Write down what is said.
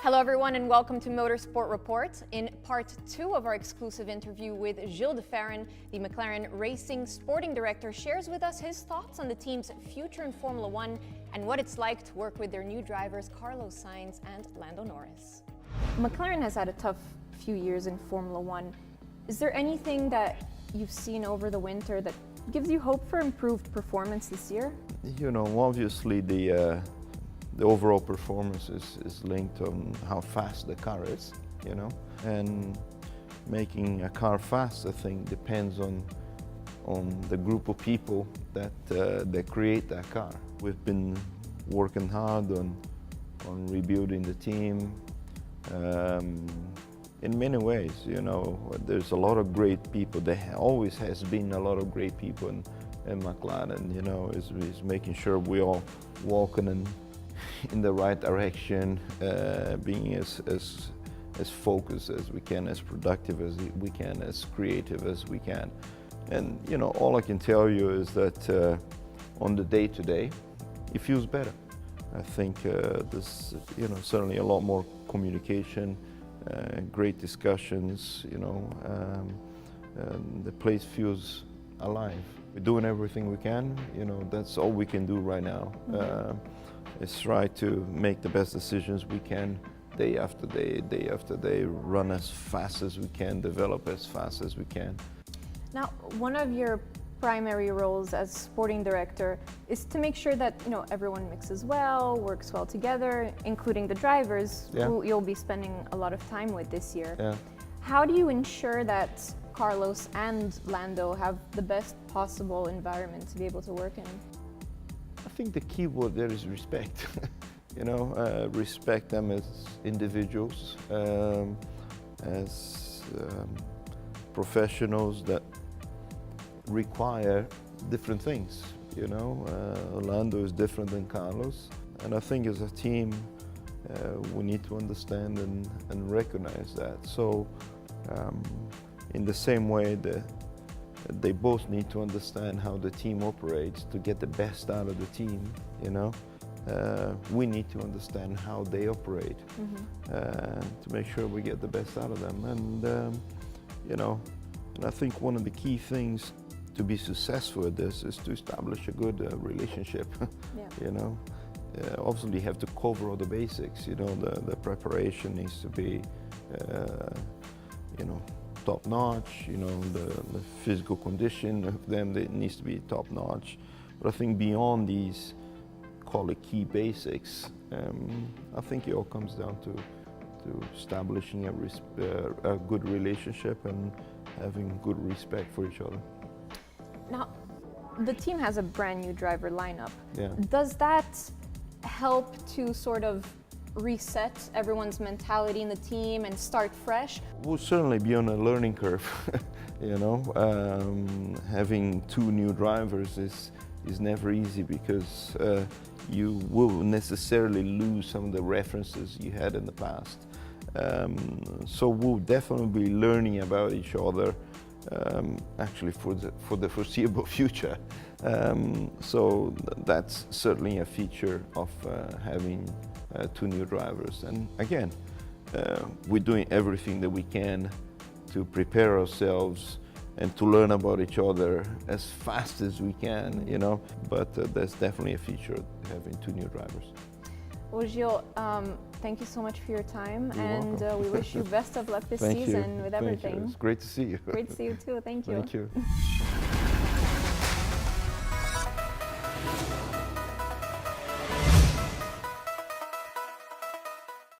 Hello everyone and welcome to Motorsport Report. In part 2 of our exclusive interview with Gil de Ferran, the McLaren Racing Sporting Director shares with us his thoughts on the team's future in Formula 1 and what it's like to work with their new drivers Carlos Sainz and Lando Norris. McLaren has had a tough few years in Formula 1. Is there anything that you've seen over the winter that gives you hope for improved performance this year? You know, obviously the overall performance is linked on how fast the car is, you know, and making a car fast, I think, depends on the group of people that create that car. We've been working hard on rebuilding the team in many ways. You know, there's a lot of great people. There always has been a lot of great people in McLaren. You know, is making sure we all walking in the right direction, being as focused as we can, as productive as we can, as creative as we can. And you know, all I can tell you is that on the day-to-day, it feels better. I think there's, you know, certainly a lot more communication, great discussions, you know, the place feels alive. We're doing everything we can, you know, that's all we can do right now. Is try to make the best decisions we can day after day, run as fast as we can, develop as fast as we can. Now, one of your primary roles as sporting director is to make sure that, you know, everyone mixes well, works well together, including the drivers who you'll be spending a lot of time with this year. Yeah. How do you ensure that Carlos and Lando have the best possible environment to be able to work in? I think the key word there is respect. You know, respect them as individuals, as professionals that require different things. You know, Lando is different than Carlos, and I think as a team we need to understand and recognize that. So in the same way that they both need to understand how the team operates to get the best out of the team, you know. We need to understand how they operate to make sure we get the best out of them. And, you know, and I think one of the key things to be successful at this is to establish a good relationship, you know. Obviously you have to cover all the basics, you know, the preparation needs to be, you know, top-notch, you know, the physical condition of them, it needs to be top-notch. But I think beyond these, call it key basics, I think it all comes down to establishing a good relationship and having good respect for each other. Now, the team has a brand new driver lineup. Yeah. Does that help to sort of reset everyone's mentality in the team and start fresh? We'll certainly be on a learning curve. You know, having two new drivers is never easy because you will necessarily lose some of the references you had in the past. So we'll definitely be learning about each other actually for the foreseeable future. So that's certainly a feature of having two new drivers. And again, we're doing everything that we can to prepare ourselves and to learn about each other as fast as we can, you know, but that's definitely a feature of having two new drivers. Well, Gil, thank you so much for your time. You're and we wish you best of luck this season with everything. It's great to see you. Great to see you too. Thank you. Thank you.